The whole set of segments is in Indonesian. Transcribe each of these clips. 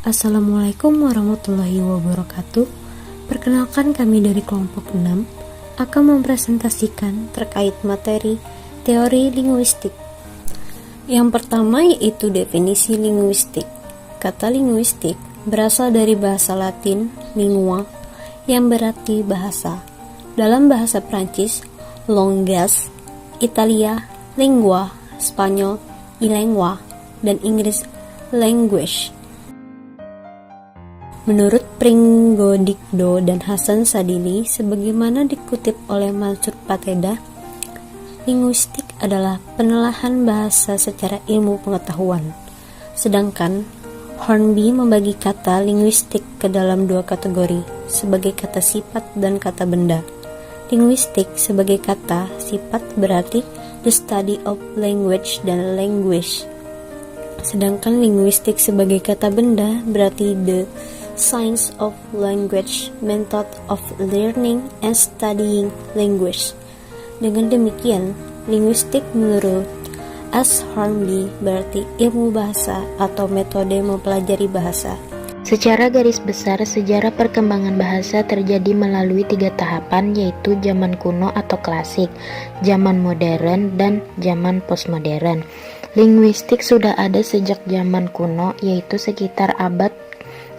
Assalamualaikum warahmatullahi wabarakatuh. Perkenalkan, kami dari kelompok 6 akan mempresentasikan terkait materi teori linguistik. Yang pertama yaitu definisi linguistik. Kata linguistik berasal dari bahasa Latin lingua yang berarti bahasa. Dalam bahasa Prancis, langues, Italia, lingua, Spanyol, ilengua, dan Inggris, language. Menurut Pringgodikdo dan Hasan Sadili, sebagaimana dikutip oleh Mansur Pateda, linguistik adalah penelaahan bahasa secara ilmu pengetahuan. Sedangkan Hornby membagi kata linguistik ke dalam dua kategori, sebagai kata sifat dan kata benda. Linguistik sebagai kata sifat berarti the study of language dan language. Sedangkan linguistik sebagai kata benda berarti the science of language, method of learning and studying language. Dengan demikian, linguistik menurut S. Hornby berarti ilmu bahasa atau metode mempelajari bahasa. Secara garis besar, sejarah perkembangan bahasa terjadi melalui 3 tahapan, yaitu zaman kuno atau klasik, zaman modern, dan zaman postmodern. Linguistik sudah ada sejak zaman kuno, yaitu sekitar abad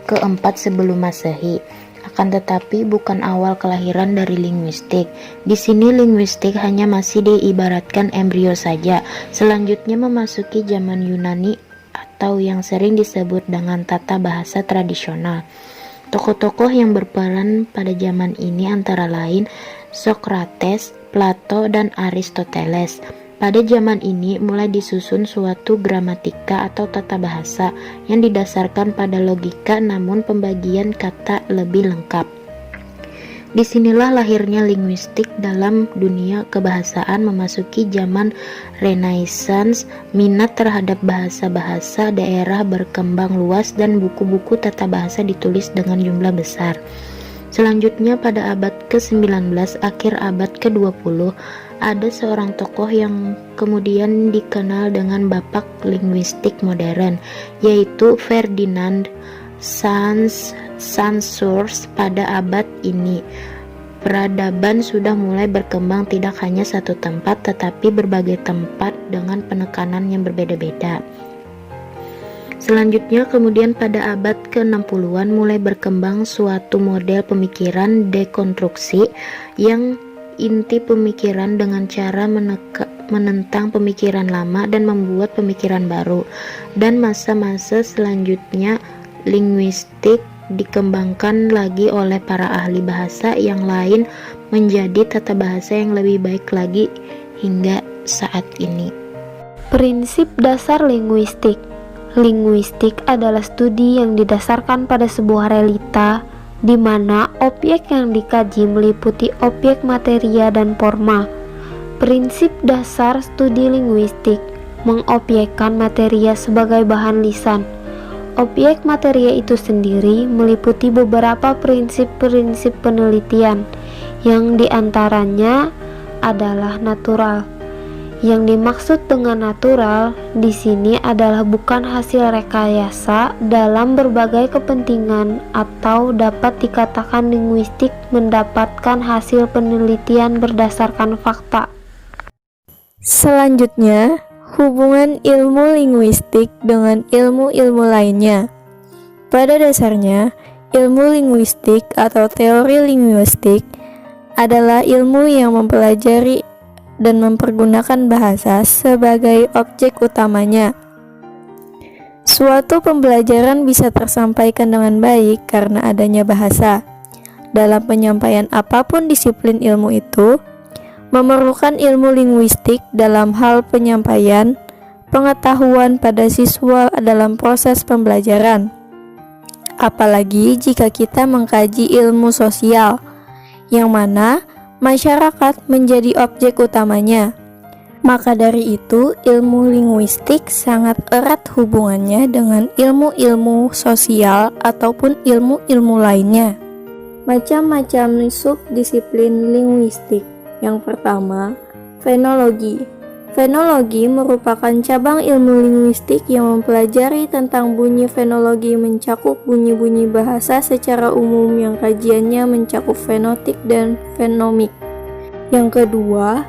keempat sebelum Masehi. Akan tetapi bukan awal kelahiran dari linguistik. Di sini linguistik hanya masih diibaratkan embrio saja. Selanjutnya memasuki zaman Yunani atau yang sering disebut dengan tata bahasa tradisional. Tokoh-tokoh yang berperan pada zaman ini antara lain Socrates, Plato, dan Aristoteles. Pada zaman ini mulai disusun suatu gramatika atau tata bahasa yang didasarkan pada logika namun pembagian kata lebih lengkap. Disinilah lahirnya linguistik dalam dunia kebahasaan memasuki zaman Renaissance. Minat terhadap bahasa-bahasa daerah berkembang luas dan buku-buku tata bahasa ditulis dengan jumlah besar. Selanjutnya pada abad ke-19, akhir abad ke-20, ada seorang tokoh yang kemudian dikenal dengan bapak linguistik modern, yaitu Ferdinand Saussure. Pada abad ini, peradaban sudah mulai berkembang tidak hanya satu tempat, tetapi berbagai tempat dengan penekanan yang berbeda-beda. Selanjutnya kemudian pada abad ke-60-an mulai berkembang suatu model pemikiran dekonstruksi yang inti pemikiran dengan cara menentang pemikiran lama dan membuat pemikiran baru. Dan masa-masa selanjutnya linguistik dikembangkan lagi oleh para ahli bahasa yang lain menjadi tata bahasa yang lebih baik lagi hingga saat ini. Prinsip dasar linguistik. Linguistik adalah studi yang didasarkan pada sebuah realita di mana objek yang dikaji meliputi objek materia dan forma. Prinsip dasar studi linguistik mengobjekkan materia sebagai bahan lisan. Objek materia itu sendiri meliputi beberapa prinsip-prinsip penelitian, yang diantaranya adalah natural. Yang dimaksud dengan natural di sini adalah bukan hasil rekayasa dalam berbagai kepentingan, atau dapat dikatakan linguistik mendapatkan hasil penelitian berdasarkan fakta. Selanjutnya, hubungan ilmu linguistik dengan ilmu-ilmu lainnya. Pada dasarnya, ilmu linguistik atau teori linguistik adalah ilmu yang mempelajari dan mempergunakan bahasa sebagai objek utamanya. Suatu pembelajaran bisa tersampaikan dengan baik karena adanya bahasa. Dalam penyampaian apapun disiplin ilmu itu, memerlukan ilmu linguistik dalam hal penyampaian pengetahuan pada siswa dalam proses pembelajaran. Apalagi jika kita mengkaji ilmu sosial, yang mana masyarakat menjadi objek utamanya. Maka dari itu, ilmu linguistik sangat erat hubungannya dengan ilmu-ilmu sosial ataupun ilmu-ilmu lainnya. Macam-macam subdisiplin linguistik. Yang pertama, fenologi. Fenologi merupakan cabang ilmu linguistik yang mempelajari tentang bunyi. Fenologi mencakup bunyi-bunyi bahasa secara umum yang kajiannya mencakup fenotik dan fenomik. Yang kedua,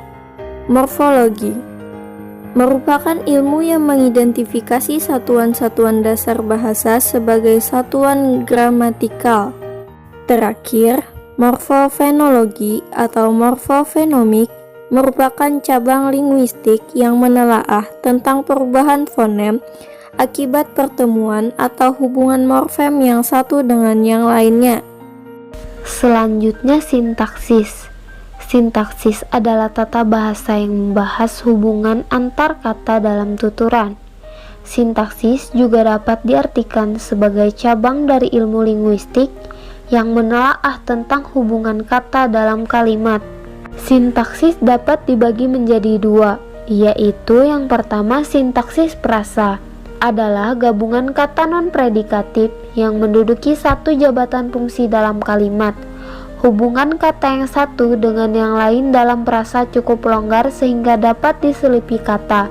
morfologi merupakan ilmu yang mengidentifikasi satuan-satuan dasar bahasa sebagai satuan gramatikal. Terakhir, morfofenologi atau morfofenomik merupakan cabang linguistik yang menelaah tentang perubahan fonem akibat pertemuan atau hubungan morfem yang satu dengan yang lainnya. Selanjutnya, sintaksis. Sintaksis adalah tata bahasa yang membahas hubungan antar kata dalam tuturan. Sintaksis juga dapat diartikan sebagai cabang dari ilmu linguistik yang menelaah tentang hubungan kata dalam kalimat. Sintaksis dapat dibagi menjadi dua, yaitu yang pertama sintaksis perasa adalah gabungan kata non-predikatif yang menduduki satu jabatan fungsi dalam kalimat. Hubungan kata yang satu dengan yang lain dalam perasa cukup longgar sehingga dapat diselipi kata.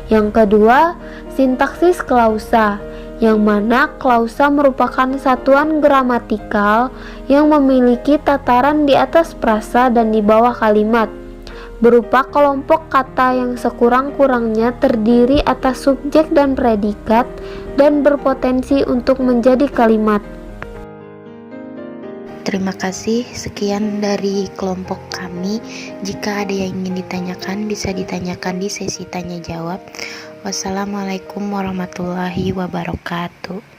Yang kedua, sintaksis klausa, yang mana klausa merupakan satuan gramatikal yang memiliki tataran di atas frasa dan di bawah kalimat, berupa kelompok kata yang sekurang-kurangnya terdiri atas subjek dan predikat dan berpotensi untuk menjadi kalimat. Terima kasih, sekian dari kelompok kami. Jika ada yang ingin ditanyakan, bisa ditanyakan di sesi tanya jawab. Wassalamualaikum warahmatullahi wabarakatuh.